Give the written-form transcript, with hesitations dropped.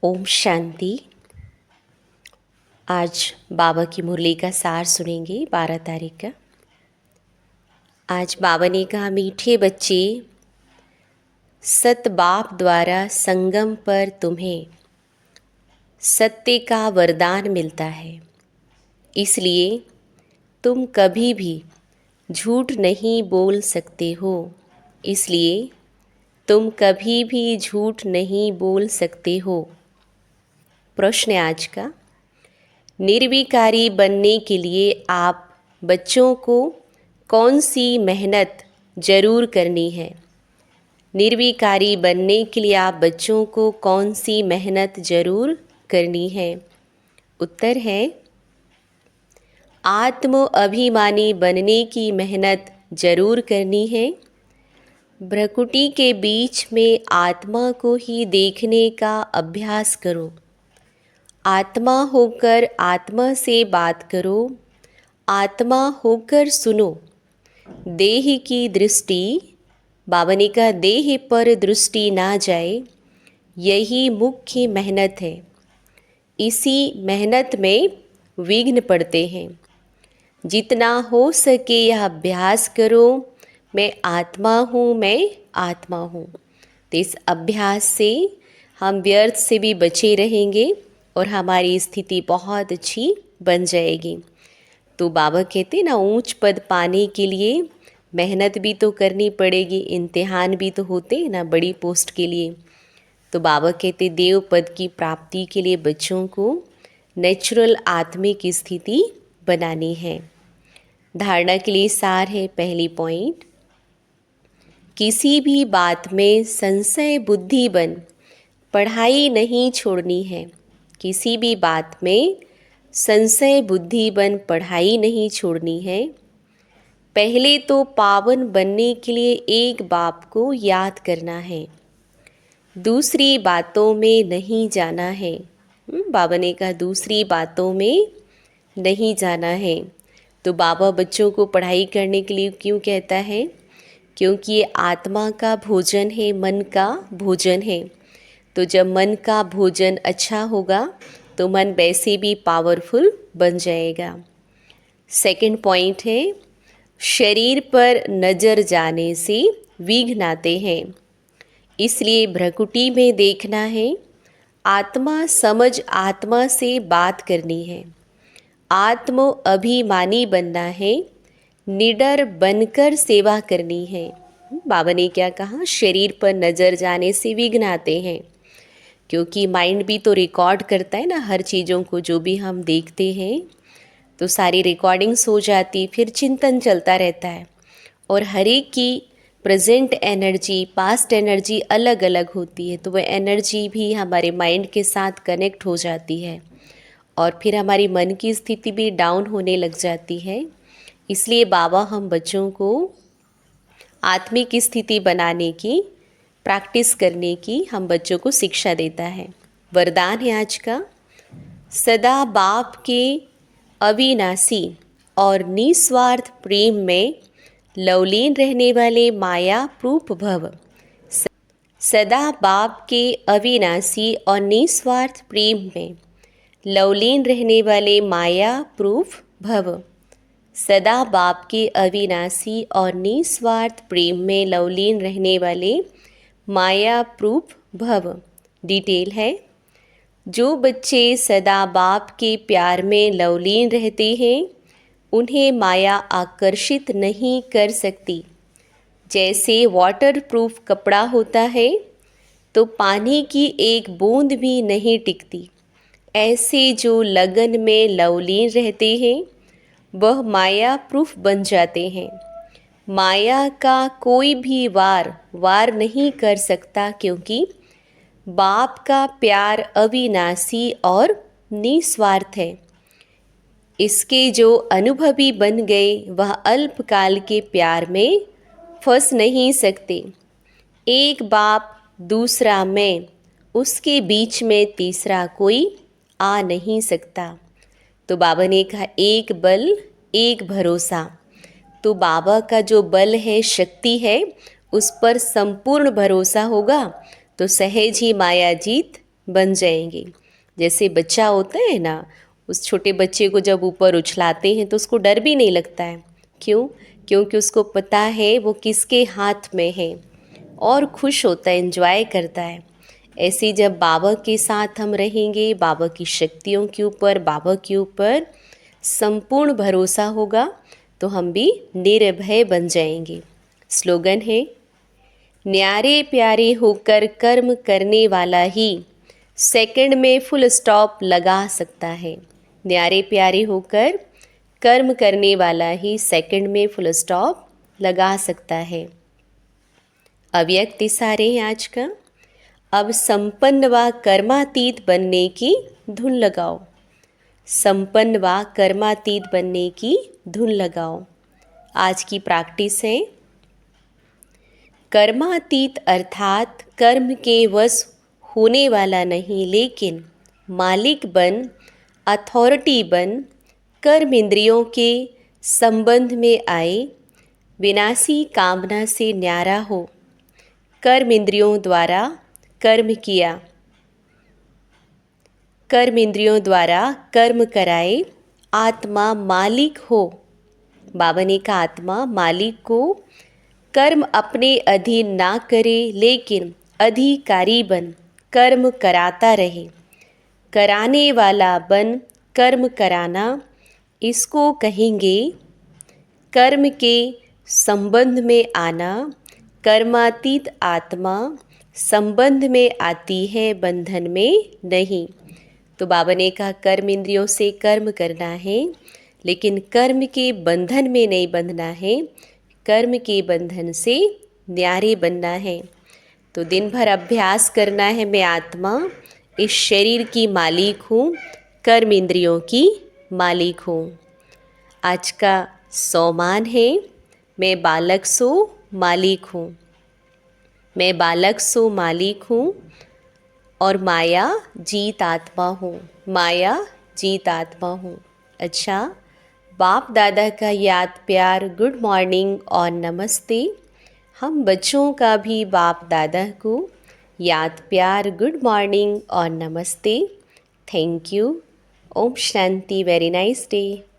ओम शांति। आज बाबा की मुरली का सार सुनेंगे 12 तारीख का। आज बाबा ने कहा, मीठे बच्चे, सत बाप द्वारा संगम पर तुम्हें सत्य का वरदान मिलता है, इसलिए तुम कभी भी झूठ नहीं बोल सकते हो। इसलिए तुम कभी भी झूठ नहीं बोल सकते हो। प्रश्न आज का, निर्विकारी बनने के लिए आप बच्चों को कौन सी मेहनत ज़रूर करनी है? निर्विकारी बनने के लिए आप बच्चों को कौन सी मेहनत ज़रूर करनी है? उत्तर है, आत्म अभिमानी बनने की मेहनत ज़रूर करनी है। भ्रकुटी के बीच में आत्मा को ही देखने का अभ्यास करो। आत्मा होकर आत्मा से बात करो, आत्मा होकर सुनो। देह की दृष्टि, बाबा ने कहा, देह पर दृष्टि ना जाए, यही मुख्य मेहनत है। इसी मेहनत में विघ्न पड़ते हैं। जितना हो सके यह अभ्यास करो, मैं आत्मा हूँ, मैं आत्मा हूँ। तो इस अभ्यास से हम व्यर्थ से भी बचे रहेंगे और हमारी स्थिति बहुत अच्छी बन जाएगी। तो बाबा कहते ना, ऊंच पद पाने के लिए मेहनत भी तो करनी पड़ेगी, इम्तिहान भी तो होते हैं ना बड़ी पोस्ट के लिए। तो बाबा कहते, देव पद की प्राप्ति के लिए बच्चों को नेचुरल आत्मिक स्थिति बनानी है। धारणा के लिए सार है, पहली पॉइंट, किसी भी बात में संशय बुद्धि बन पढ़ाई नहीं छोड़नी है। किसी भी बात में संशय बुद्धि बन पढ़ाई नहीं छोड़नी है। पहले तो पावन बनने के लिए एक बाप को याद करना है, दूसरी बातों में नहीं जाना है। बाबा ने कहा, दूसरी बातों में नहीं जाना है। तो बाबा बच्चों को पढ़ाई करने के लिए क्यों कहता है? क्योंकि ये आत्मा का भोजन है, मन का भोजन है। तो जब मन का भोजन अच्छा होगा तो मन वैसे भी पावरफुल बन जाएगा। सेकंड पॉइंट है, शरीर पर नज़र जाने से विघ्न आते हैं, इसलिए भ्रकुटी में देखना है। आत्मा समझ आत्मा से बात करनी है। आत्म अभिमानी बनना है, निडर बनकर सेवा करनी है। बाबा ने क्या कहा? शरीर पर नज़र जाने से विघ्न आते हैं, क्योंकि माइंड भी तो रिकॉर्ड करता है ना हर चीज़ों को। जो भी हम देखते हैं तो सारी रिकॉर्डिंग्स हो जाती, फिर चिंतन चलता रहता है। और हर एक की प्रेजेंट एनर्जी, पास्ट एनर्जी अलग अलग होती है, तो वह एनर्जी भी हमारे माइंड के साथ कनेक्ट हो जाती है और फिर हमारी मन की स्थिति भी डाउन होने लग जाती है। इसलिए बाबा हम बच्चों को आत्मिक स्थिति बनाने की, प्रैक्टिस करने की हम बच्चों को शिक्षा देता है। वरदान है आज का, सदा बाप के अविनाशी और निस्वार्थ प्रेम में लवलीन रहने वाले माया प्रूप भव। सदा बाप के अविनाशी और निस्वार्थ प्रेम में लवलीन रहने वाले माया प्रूफ भव। सदा बाप के अविनाशी और निस्वार्थ प्रेम में लवलीन रहने वाले माया प्रूफ भव। डिटेल है, जो बच्चे सदा बाप के प्यार में लवलीन रहते हैं उन्हें माया आकर्षित नहीं कर सकती। जैसे वाटर प्रूफ कपड़ा होता है तो पानी की एक बूंद भी नहीं टिकती, ऐसे जो लगन में लवलीन रहते हैं वह माया प्रूफ बन जाते हैं। माया का कोई भी वार नहीं कर सकता, क्योंकि बाप का प्यार अविनाशी और निस्वार्थ है। इसके जो अनुभवी बन गए वह अल्पकाल के प्यार में फंस नहीं सकते। एक बाप दूसरा मैं, उसके बीच में तीसरा कोई आ नहीं सकता। तो बाबा ने कहा, एक बल एक भरोसा। तो बाबा का जो बल है, शक्ति है, उस पर संपूर्ण भरोसा होगा तो सहज ही माया जीत बन जाएंगे। जैसे बच्चा होता है ना, उस छोटे बच्चे को जब ऊपर उछलाते हैं तो उसको डर भी नहीं लगता है। क्यों? क्योंकि उसको पता है वो किसके हाथ में है और खुश होता है, एंजॉय करता है। ऐसे जब बाबा के साथ हम रहेंगे, बाबा की शक्तियों के ऊपर, बाबा के ऊपर संपूर्ण भरोसा होगा, तो हम भी निर्भय बन जाएंगे। स्लोगन है, न्यारे प्यारे होकर कर्म करने वाला ही सेकंड में फुल स्टॉप लगा सकता है। न्यारे प्यारे होकर कर्म करने वाला ही सेकंड में फुल स्टॉप लगा सकता है। अव्यक्त इशारे हैं आज का। अब संपन्न व कर्मातीत बनने की धुन लगाओ। संपन्न व कर्मातीत बनने की धुन लगाओ। आज की प्रैक्टिस है, कर्मातीत अर्थात कर्म के वश होने वाला नहीं, लेकिन मालिक बन, अथॉरिटी बन, कर्म इंद्रियों के संबंध में आए, विनाशी कामना से न्यारा हो, कर्म इंद्रियों द्वारा कर्म किया, कर्म इंद्रियों द्वारा कर्म कराए, आत्मा मालिक हो। बाबा ने कहा आत्मा मालिक को कर्म अपने अधीन ना करे, लेकिन अधिकारी बन कर्म कराता रहे। कराने वाला बन कर्म कराना, इसको कहेंगे कर्म के संबंध में आना। कर्मातीत आत्मा संबंध में आती है, बंधन में नहीं। तो बाबा ने कहा कर्म इंद्रियों से कर्म करना है, लेकिन कर्म के बंधन में नहीं बंधना है, कर्म के बंधन से न्यारे बनना है। तो दिन भर अभ्यास करना है, मैं आत्मा इस शरीर की मालिक हूँ, कर्म इंद्रियों की मालिक हूँ। आज का सोमान है, मैं बालक सो मालिक हूँ। मैं बालक सो मालिक हूँ और माया जीत आत्मा हूँ। माया जीत आत्मा हूँ। अच्छा, बाप दादा का याद प्यार, गुड मॉर्निंग और नमस्ते। हम बच्चों का भी बाप दादा को याद प्यार, गुड मॉर्निंग और नमस्ते। Thank you. ओम शांति। Very nice day.